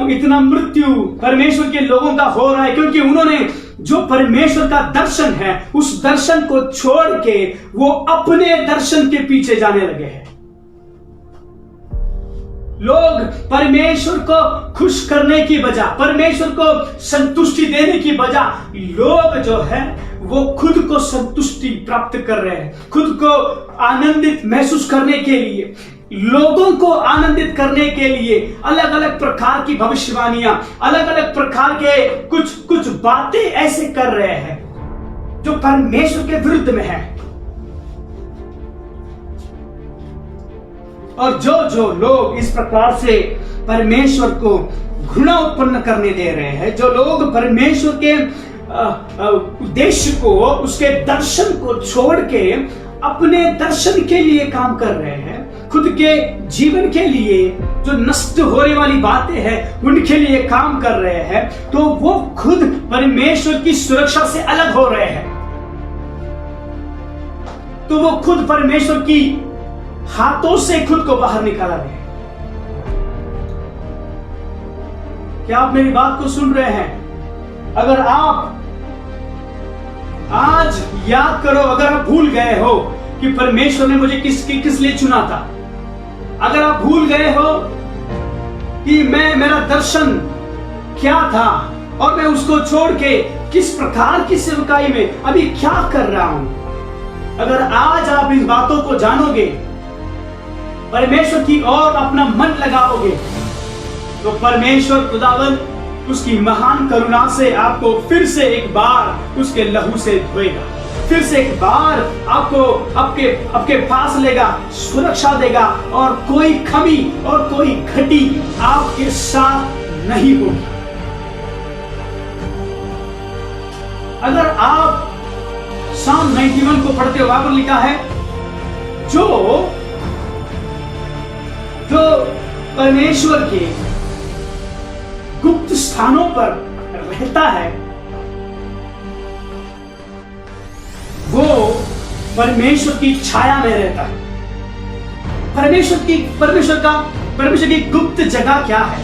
क्यों इतना मृत्यु परमेश्वर के लोगों का हो रहा है? क्योंकि उन्होंने जो परमेश्वर का दर्शन है उस दर्शन को छोड़ के वो अपने दर्शन के पीछे जाने लगे हैं। लोग परमेश्वर को खुश करने की बजाय, परमेश्वर को संतुष्टि देने की बजाय, लोग जो है वो खुद को संतुष्टि प्राप्त कर रहे हैं। खुद को आनंदित महसूस करने के लिए, लोगों को आनंदित करने के लिए अलग अलग प्रकार की भविष्यवाणियां, अलग अलग प्रकार के कुछ बातें ऐसे कर रहे हैं जो परमेश्वर के विरुद्ध में है। और जो लोग इस प्रकार से परमेश्वर को घृणा उत्पन्न करने दे रहे हैं, जो लोग परमेश्वर के उद्देश्य को, उसके दर्शन को छोड़ के अपने दर्शन के लिए काम कर रहे हैं, खुद के जीवन के लिए जो नष्ट होने वाली बातें हैं उनके लिए काम कर रहे हैं, तो वो खुद परमेश्वर की सुरक्षा से अलग हो रहे हैं। तो वो खुद परमेश्वर की हाथों से खुद को बाहर निकाला रहे हैं। क्या आप मेरी बात को सुन रहे हैं? अगर आप आज याद करो, अगर आप भूल गए हो कि परमेश्वर ने मुझे किस लिए चुना था, अगर आप भूल गए हो कि मेरा दर्शन क्या था और मैं उसको छोड़ के किस प्रकार की सेवकाई में अभी क्या कर रहा हूं, अगर आज आप इन बातों को जानोगे, परमेश्वर की ओर अपना मन लगाओगे, तो परमेश्वर खुदावन उसकी महान करुणा से आपको फिर से एक बार उसके लहू से धोएगा, फिर से एक बार आपको आपके पास लेगा, सुरक्षा देगा, और कोई कमी और कोई घटी आपके साथ नहीं होगी। अगर आप Psalm 91 को पढ़ते हो, वहां पर लिखा है जो परमेश्वर के गुप्त स्थानों पर रहता है वो परमेश्वर की छाया में रहता है। परमेश्वर की गुप्त जगह क्या है?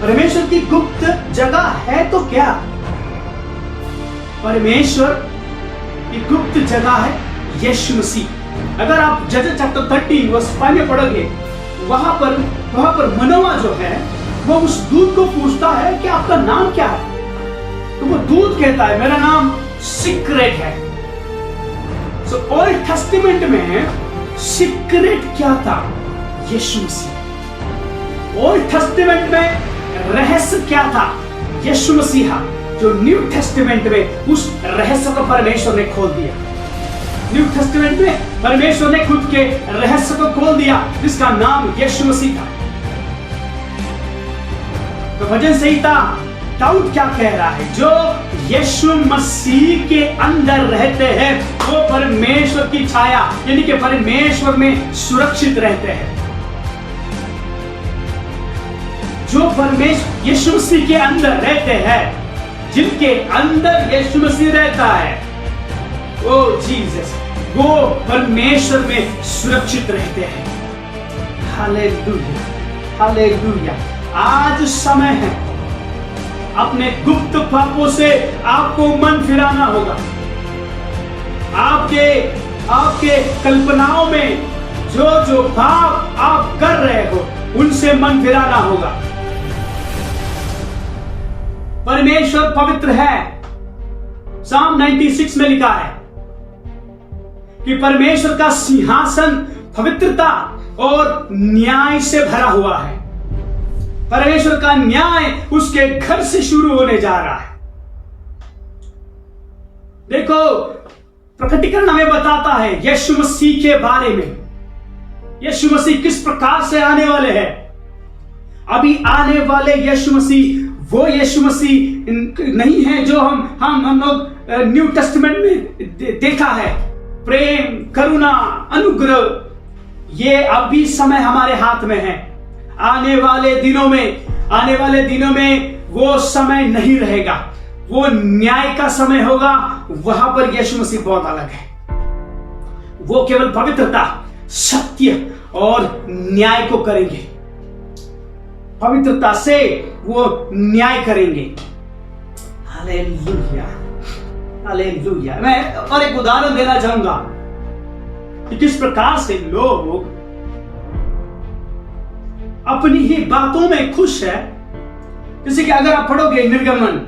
परमेश्वर की गुप्त जगह है तो क्या? परमेश्वर की गुप्त जगह है यीशु मसीह। अगर आप जज चैप्टर 13 वर्स 5 में पढ़ोगे, वहां पर मनोवा जो है वो उस दूत को पूछता है कि आपका नाम क्या है? तो वो दूत कहता है मेरा नाम सीक्रेट है। सो ओल्ड टेस्टामेंट में सीक्रेट क्या था? यीशु मसीह। ओल्ड टेस्टामेंट में रहस्य क्या था? यीशु मसीहा। जो न्यू टेस्टामेंट में उस रहस्य को परमेश्वर ने खोल दिया। न्यू टेस्टामेंट में परमेश्वर ने खुद के रहस्य को खोल दिया जिसका नाम यीशु मसीह था। तो भजन संहिता दाऊद क्या कह रहा है? जो यीशु मसीह के अंदर रहते हैं वो परमेश्वर की छाया यानी कि परमेश्वर में सुरक्षित रहते हैं। जो परमेश्वर यीशु मसीह के अंदर रहते हैं, जिनके अंदर यीशु मसीह रहता है, ओ जीसस, वो परमेश्वर में सुरक्षित रहते हैं। Hallelujah, hallelujah. आज समय है, अपने गुप्त पापों से आपको मन फिराना होगा। आपके कल्पनाओं में जो पाप आप कर रहे हो उनसे मन फिराना होगा। परमेश्वर पवित्र है। Psalm 96 में लिखा है कि परमेश्वर का सिंहासन पवित्रता और न्याय से भरा हुआ है। परमेश्वर का न्याय उसके घर से शुरू होने जा रहा है। देखो, प्रकटीकरण हमें बताता है यीशु मसीह के बारे में। यीशु मसीह किस प्रकार से आने वाले हैं। अभी आने वाले यीशु मसीह वो यीशु मसीह नहीं है जो हम लोग न्यू टेस्टामेंट में देखा है। प्रेम, करुणा, अनुग्रह, ये अभी समय हमारे हाथ में है। आने वाले दिनों में वो समय नहीं रहेगा। वो न्याय का समय होगा। वहां पर यीशु मसीह बहुत अलग है। वो केवल पवित्रता, सत्य और न्याय को करेंगे। पवित्रता से वो न्याय करेंगे। Hallelujah, hallelujah. मैं और एक उदाहरण देना चाहूंगा कि किस प्रकार से लोग अपनी ही बातों में खुश है। जैसे कि अगर आप पढ़ोगे निर्गमन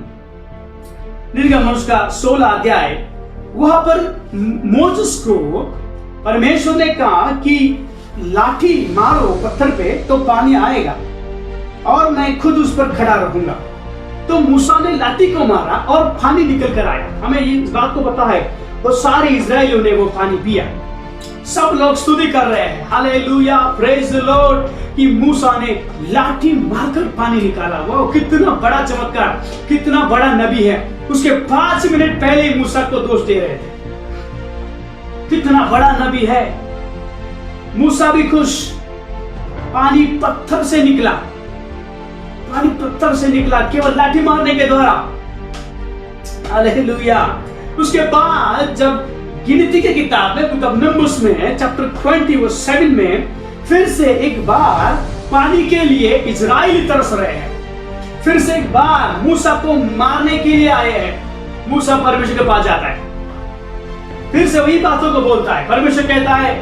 उसका 16 अध्याय, वहां पर मोसेस को परमेश्वर ने कहा कि लाठी मारो पत्थर पे तो पानी आएगा और मैं खुद उस पर खड़ा रहूंगा। तो मूसा ने लाठी को मारा और पानी निकल कर आया। हमें इस बात को पता है, तो सारे इजरायलियों ने वो पानी पिया। सब लोग स्तुति कर रहे हैं, हालेलुया, प्रेज द लॉर्ड, कि मूसा ने लाठी मारकर पानी निकाला। वो कितना बड़ा चमत्कार, कितना बड़ा नबी है। उसके 5 मिनट पहले ही मूसा को दोष दे रहे थे। कितना बड़ा नबी है। मूसा भी खुश, पानी पत्थर से निकला, पानी पत्थर से निकला केवल लाठी मारने के द्वारा। हालेलुया। उसके बाद जब गिनती की किताब में, बुक ऑफ नंबर्स में चैप्टर 27 में फिर से एक बार पानी के लिए इजराइली तरस रहे हैं। फिर से एक बार मूसा को मारने के लिए आए हैं। मूसा परमेश्वर के पास जाता है, फिर से वही बातों को बोलता है। परमेश्वर कहता है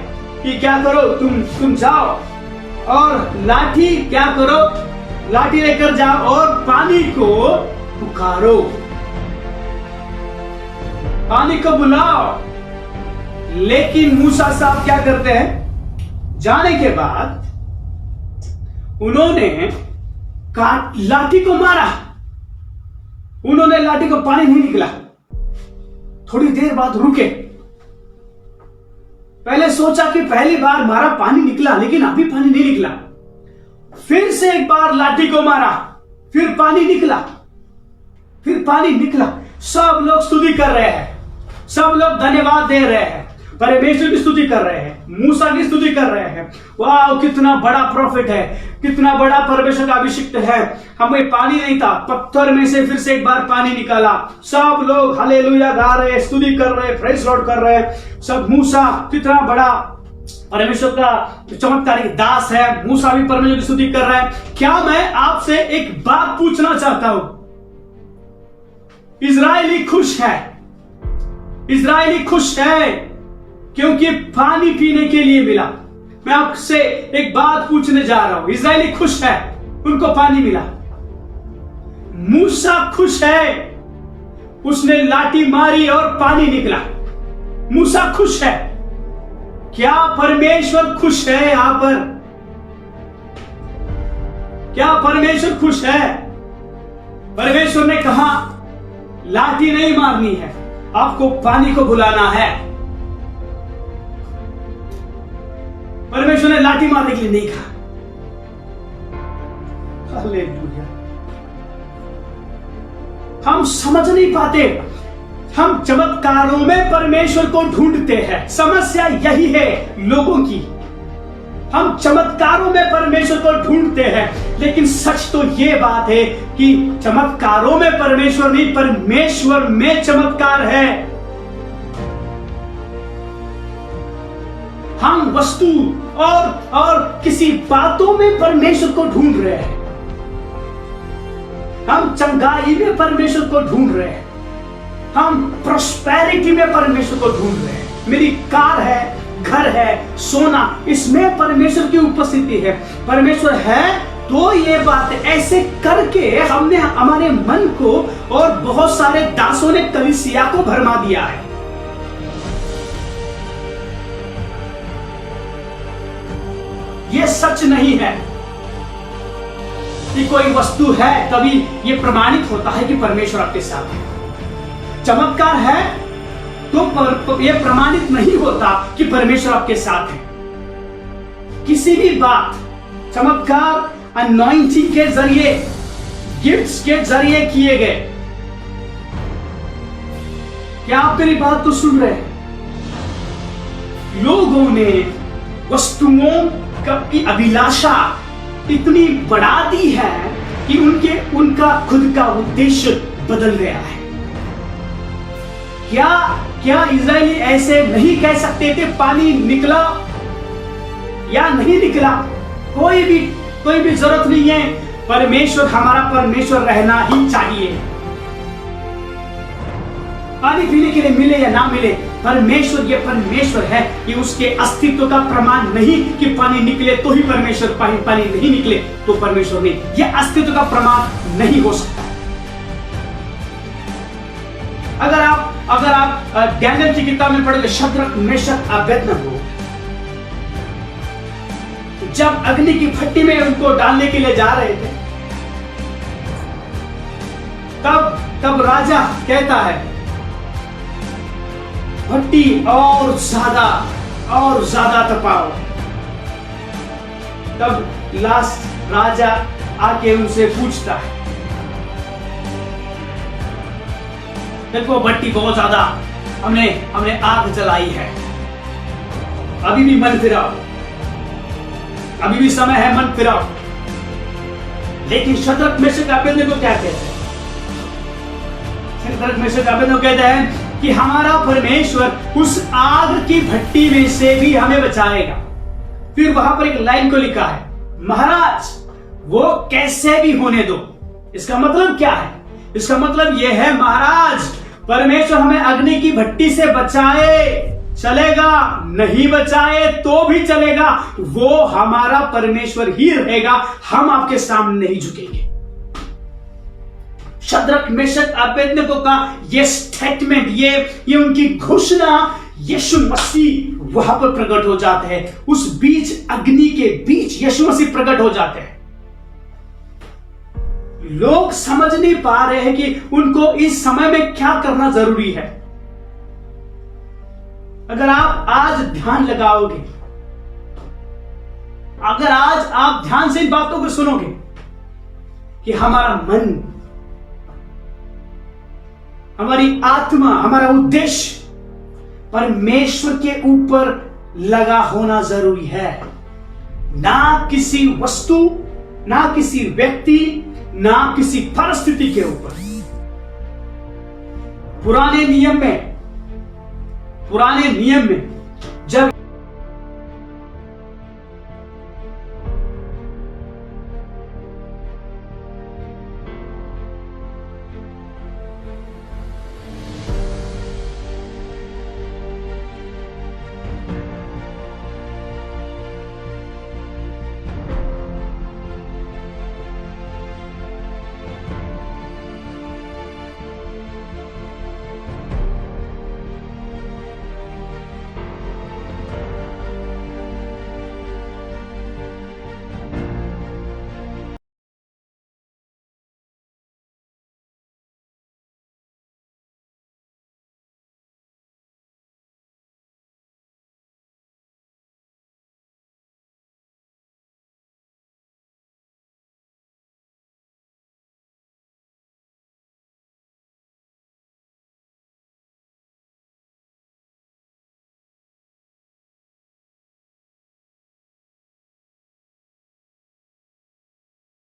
कि क्या करो, तुम जाओ और लाठी क्या करो, लाठी लेकर जाओ और पानी को पुकारो, पानी को बुलाओ। लेकिन मूसा साहब क्या करते हैं, जाने के बाद उन्होंने लाठी को मारा। उन्होंने लाठी को, पानी नहीं निकला। थोड़ी देर बाद रुके, पहले सोचा कि पहली बार मारा पानी निकला, लेकिन अभी पानी नहीं निकला। फिर से एक बार लाठी को मारा, फिर पानी निकला, फिर पानी निकला। सब लोग स्तुति कर रहे हैं, सब लोग धन्यवाद दे रहे हैं, परमेश्वर की स्तुति कर रहे हैं, मूसा की स्तुति कर रहे हैं। वाह, कितना बड़ा प्रॉफिट है, कितना बड़ा परमेश्वर का अभिषिक्त है। हमें पानी नहीं था, पत्थर में से फिर से एक बार पानी निकाला। सब लोग हालेलुया गा रहे, स्तुति कर रहे, प्रेज लॉर्ड कर रहे। सब मूसा कितना बड़ा परमेश्वर का चमत्कारी दास है, मूसा भी परमेश्वर की स्तुति कर रहा है। क्या मैं आपसे एक बात पूछना चाहता हूं, इजरायली खुश है, इजरायली खुश है क्योंकि पानी पीने के लिए मिला। मैं आपसे एक बात पूछने जा रहा हूं, इजरायली खुश है, उनको पानी मिला। मूसा खुश है, उसने लाठी मारी और पानी निकला। मूसा खुश है। क्या परमेश्वर खुश है? यहां पर क्या परमेश्वर खुश है? परमेश्वर ने कहा लाठी नहीं मारनी है, आपको पानी को बुलाना है। परमेश्वर ने लाठी मारने के लिए नहीं कहा। हालेलुया। हम समझ नहीं पाते, हम चमत्कारों में परमेश्वर को ढूंढते हैं। समस्या यही है लोगों की, हम चमत्कारों में परमेश्वर को ढूंढते हैं, लेकिन सच तो यह बात है कि चमत्कारों में परमेश्वर नहीं, परमेश्वर में चमत्कार है। हम वस्तु और किसी बातों में परमेश्वर को ढूंढ रहे हैं। हम चंगाई में परमेश्वर को ढूंढ रहे हैं, हम प्रोस्पेरिटी में परमेश्वर को ढूंढ रहे हैं। मेरी कार है, घर है, सोना, इसमें परमेश्वर की उपस्थिति है। परमेश्वर है तो ये बात ऐसे करके हमने हमारे मन को, और बहुत सारे दासों ने कलीसिया को भरमा दिया है। ये सच नहीं है कि कोई वस्तु है तभी ये प्रमाणित होता है कि परमेश्वर आपके साथ है। चमत्कार है तो ये प्रमाणित नहीं होता कि परमेश्वर आपके साथ है। किसी भी बात, चमत्कार अनॉइंटिंग के जरिए, गिफ्ट्स के जरिए किए गए। क्या आप मेरी बात को सुन रहे हैं? लोगों ने वस्तुओं की अभिलाषा इतनी बढ़ा दी है कि उनका खुद का उद्देश्य बदल गया है। क्या इजरायली ऐसे नहीं कह सकते थे पानी निकला या नहीं निकला? कोई भी जरूरत नहीं है परमेश्वर, हमारा परमेश्वर रहना ही चाहिए। पानी पीने के लिए मिले या ना मिले, परमेश्वर ये परमेश्वर है। ये उसके अस्तित्व का प्रमाण नहीं कि पानी निकले तो ही परमेश्वर, पानी नहीं निकले तो परमेश्वर नहीं। ये अस्तित्व का प्रमाण नहीं हो सकता। अगर आप डैनियल की किताब में पढ़ोगे, शद्रक, मेशक, अबेदनगो जब अग्नि की भट्टी में उनको डालने के लिए जा रहे थे, तब राजा कहता है भट्टी और ज्यादा तपाओ। तब लास्ट राजा आके उनसे पूछता है, देखो भट्टी बहुत ज्यादा हमने आग जलाई है, अभी भी मन फिराओ, अभी भी समय है, मन फिराओ। लेकिन शद्रक, मेशक, अबेदनगो क्या कहते हैं? शद्रक, मेशक, अबेदनगो कहते हैं कि हमारा परमेश्वर उस आग की भट्टी में से भी हमें बचाएगा। फिर वहां पर एक लाइन को लिखा है, महाराज वो कैसे भी होने दो। इसका मतलब क्या है? इसका मतलब यह है, महाराज परमेश्वर हमें अग्नि की भट्टी से बचाए चलेगा, नहीं बचाए तो भी चलेगा, वो हमारा परमेश्वर ही रहेगा, हम आपके सामने नहीं झुकेंगे। शद्रक, मेशक, अबेदनगो का ये स्टेटमेंट, ये उनकी घोषणा, यीशु मसीह वहां पर प्रकट हो जाते हैं। उस बीच, अग्नि के बीच यीशु मसीह प्रकट हो जाते हैं। लोग समझ नहीं पा रहे हैं कि उनको इस समय में क्या करना जरूरी है। अगर आप आज ध्यान लगाओगे, अगर आज आप ध्यान से इन बातों को सुनोगे कि हमारा मन, हमारी आत्मा, हमारा उद्देश्य परमेश्वर के ऊपर लगा होना जरूरी है, ना किसी वस्तु, ना किसी व्यक्ति, ना किसी परिस्थिति के ऊपर। पुराने नियम में